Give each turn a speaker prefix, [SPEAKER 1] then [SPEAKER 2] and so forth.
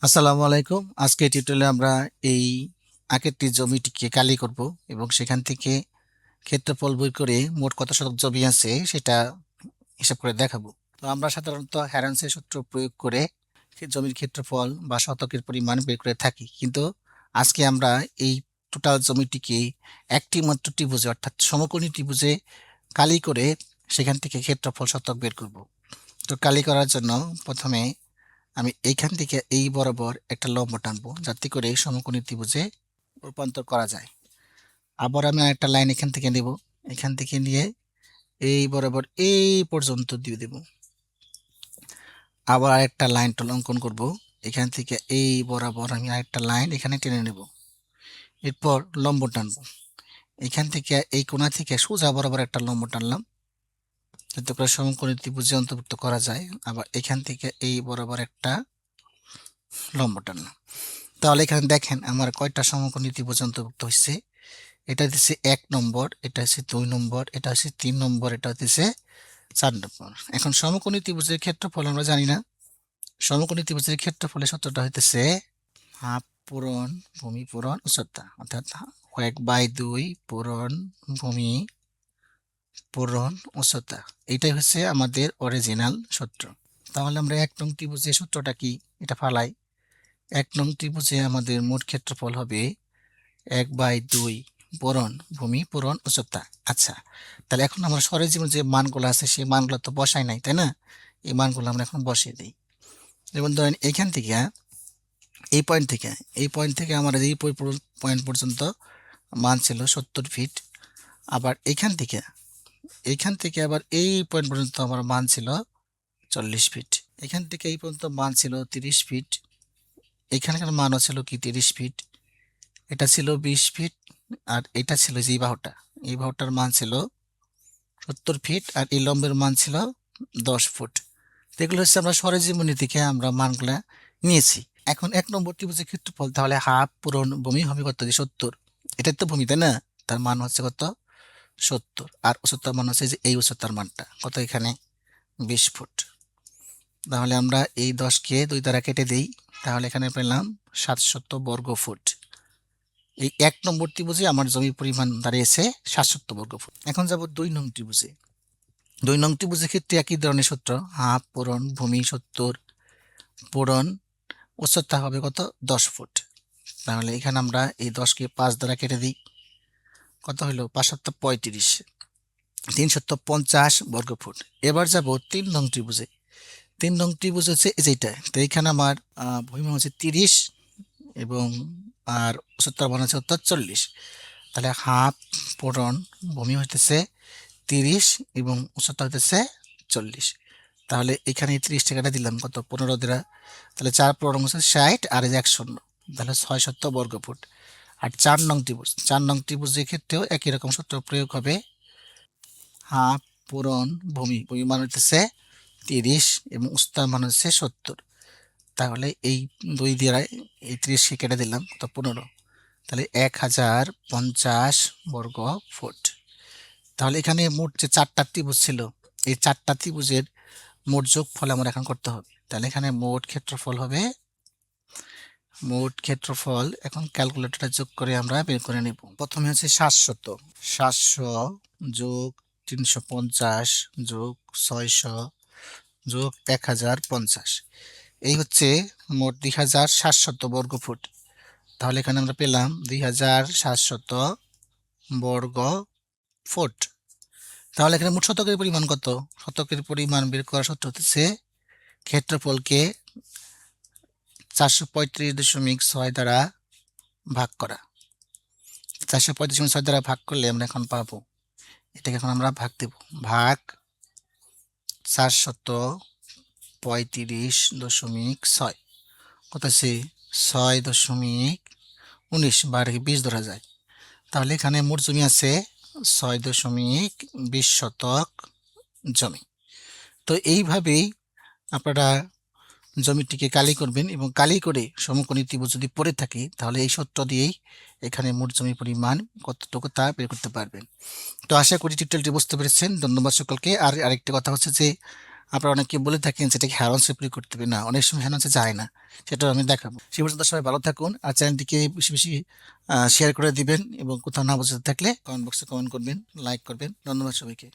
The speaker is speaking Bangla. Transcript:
[SPEAKER 1] আসসালামু আলাইকুম। আজকে টিউটোরিয়ালে আমরা এই আকৃতির জমিটিকে কালি করব এবং সেখান থেকে ক্ষেত্রফল বের করে মোট কত শতক জমি আছে সেটা হিসাব করে দেখাবো। তো আমরা সাধারণত হ্যারনসের সূত্র প্রয়োগ করে জমির ক্ষেত্রফল বা শতকের পরিমাণ বের করে থাকি, কিন্তু আজকে আমরা এই টোটাল জমিটিকে একটি মাত্র ত্রিভুজে অর্থাৎ সমকোণী ত্রিভুজে কালি করে সেখান থেকে ক্ষেত্রফল শতক বের করব। তো কালি করার জন্য প্রথমে আমি এইখান থেকে এই বরাবর একটা লম্ব টানবো যাতে করে সমকোণী ত্রিভুজে রূপান্তর করা যায়। আবার আমি আরেকটা লাইন এখান থেকে নেব, এখান থেকে নিয়ে এই বরাবর এই পর্যন্ত দিয়ে দেব। আবার আরেকটা লাইন অঙ্কন করব, এখান থেকে এই বরাবর আমি আরেকটা লাইন এখানে টেনে নেব। এরপর লম্ব টানবো, এখান থেকে এই কোণা থেকে সোজা বরাবর একটা লম্ব টানলাম যাতে করে সমকোণী ত্রিভুজে অন্তর্ভুক্ত করা যায়। আবার এখান থেকে এই বরাবর একটা লম্ব টানলাম। তাহলে এখানে দেখেন আমার কয়টা সমকোণী ত্রিভুজ অন্তর্ভুক্ত হয়েছে। এটা হচ্ছে 1 নম্বর, এটা হচ্ছে 2 নম্বর, এটা হচ্ছে 3 নম্বর, এটা হচ্ছে 4 নম্বর। এখন সমকোণী ত্রিভুজের ক্ষেত্রফল আমরা জানি না। সমকোণী ত্রিভুজের ক্ষেত্রফলের সূত্রটা হইতেছে হাফ পূরণ ভূমি পূরণ উচ্চতা, অর্থাৎ 1/2 পূরণ ভূমি পূরণ উচ্চতা। এটাই হচ্ছে আমাদের অরিজিনাল সূত্র। তাহলে আমরা 1 নং ত্রিভুজের সূত্রটা কি এটা ফালাই। 1 নং ত্রিভুজে আমাদের মোট ক্ষেত্রফল হবে 1/2 পূরণ ভূমি পূরণ উচ্চতা। আচ্ছা, তাহলে এখন আমরা সরেজমিনে যে মানগুলো আছে সেই মানগুলো তো বসাই নাই, তাই না? এই মানগুলো আমরা এখন বসিয়ে দিই। যেমন ধরেন এইখান থেকে এই পয়েন্ট থেকে আমার এই পয়েন্ট পর্যন্ত মান ছিল 70 ফিট। আবার এইখান থেকে আবার এই পয়েন্ট পর্যন্ত আমার মান ছিল 40 ফিট। এখান থেকে এই পর্যন্ত মান ছিল 30 ফিট। এখানকার মানও ছিল কি 30 ফিট। এটা ছিল 20 ফিট। আর এটা ছিল যে এই বাহুটার মান ছিল 70 ফিট আর এই লম্বের মান ছিল 10 ফুট। এগুলো হচ্ছে আমরা সরেজমিনে থেকে আমরা মানগুলা নিয়েছি। এখন 1 নম্বর ত্রিভুজের ক্ষেত্রফল তাহলে হাফ পূরণ ভূমি হবে কত, যে 70। এটাই তো ভূমি, তাই না? তার মান হচ্ছে কত, 70। আর উচ্চতার মান হচ্ছে যে এই উচ্চতার মানটা কত, এখানে 20 ফুট। তাহলে আমরা এই 10কে 2 দ্বারা কেটে দিই, তাহলে এখানে পেলাম 700 বর্গ ফুট। এই 1 নম্বর ত্রিভুজে আমার জমির পরিমাণ দাঁড়িয়েছে 700 বর্গ ফুট। এখন যাব 2 নং ত্রিভুজে। 2 নং ত্রিভুজের ক্ষেত্রে একই ধরনের সূত্র, হাফ পূরণ ভূমি 70 পূরণ উচ্চতা হবে কত, 10 ফুট। তাহলে এখানে আমরা এই 10কে 5 দ্বারা কেটে দিই, কত হলো 5 7 35, 350 বর্গ ফুট। এবার যাব 3 নং ত্রিভুজে। 3 নং ত্রিভুজ হচ্ছে এই যেটা, তো এখানে আমার ভূমি হচ্ছে 30 এবং আর উচ্চতার মান হচ্ছে 40। তাহলে হাফ পূরণ ভূমি হইতেছে 30 এবং উচ্চতা হইতেছে 40। তাহলে এখানে 30 টাকাটা দিলাম কত, 15 দ্বারা। তাহলে 4 পূরণ হচ্ছে 60 আর 1 শূন্য, তাহলে 600 বর্গ ফুট। আর 4 নং ত্রিভুজের ক্ষেত্রেও একই রকম সূত্র প্রয়োগ হবে। হাফ পূরণ ভূমি মান হইতেছে 30 এবং উচ্চতার মান হচ্ছে 70। তাহলে এই 2 দিয়ে এই 30কে কেটে দিলাম তো 15, তাহলে 1050 বর্গ ফুট। তাহলে এখানে মোট যে 4টা ত্রিভুজ ছিল, এই 4টা ত্রিভুজের মোট যোগফল আমার এখন করতে হবে। তাহলে এখানে মোট ক্ষেত্রফল এখন ক্যালকুলেটরে যোগ করে আমরা বের করে নেব। প্রথমে হচ্ছে 700 যোগ 350 যোগ 600 যোগ 1050, এই হচ্ছে মোট 2700 বর্গ ফুট। তাহলে এখানে আমরা পেলাম 2700 বর্গ ফুট। তাহলে এখানে মোট শতকের পরিমাণ কত, শতকের পরিমাণ বের করার সূত্র হচ্ছে ক্ষেত্রফলকে 435.6 দ্বারা ভাগ করা। 435.6 দ্বারা ভাগ করলে আমরা এখন পাবো, এটাকে এখন আমরা ভাগ দেব, ভাগ 435.6 কত আছে 6.19 বা 20 ধরা যায়। তাহলে এখানে মোট জমি আছে 6.20 শতক জমি। তো এইভাবেই আপনারা জমিটিকে কালি করবেন এবং কালি করে সমকোণী ত্রিভুজ যদি পড়ে থাকে তাহলে এই সূত্র দিয়েই এখানে মোট জমি পরিমাণ কতটুকু তা বের করতে পারবেন। তো আশা করি টিউটোরিয়ালটি বুঝতে পেরেছেন। ধন্যবাদ সকলকে। আর আরেকটি কথা হচ্ছে যে আপনারা অনেকে বলে থাকেন যে এটাকে হ্যারোসে প্রয়োগ করতে হবে, না অনেক সময় হ্যারোসে যায় না, সেটাও আমি দেখাবো। সে পর্যন্ত সবাই ভালো থাকুন আর চ্যানেলটিকে বেশি বেশি শেয়ার করে দিবেন এবং কোথাও না বুঝতে থাকলে কমেন্ট বক্সে কমেন্ট করবেন, লাইক করবেন। ধন্যবাদ সবাইকে।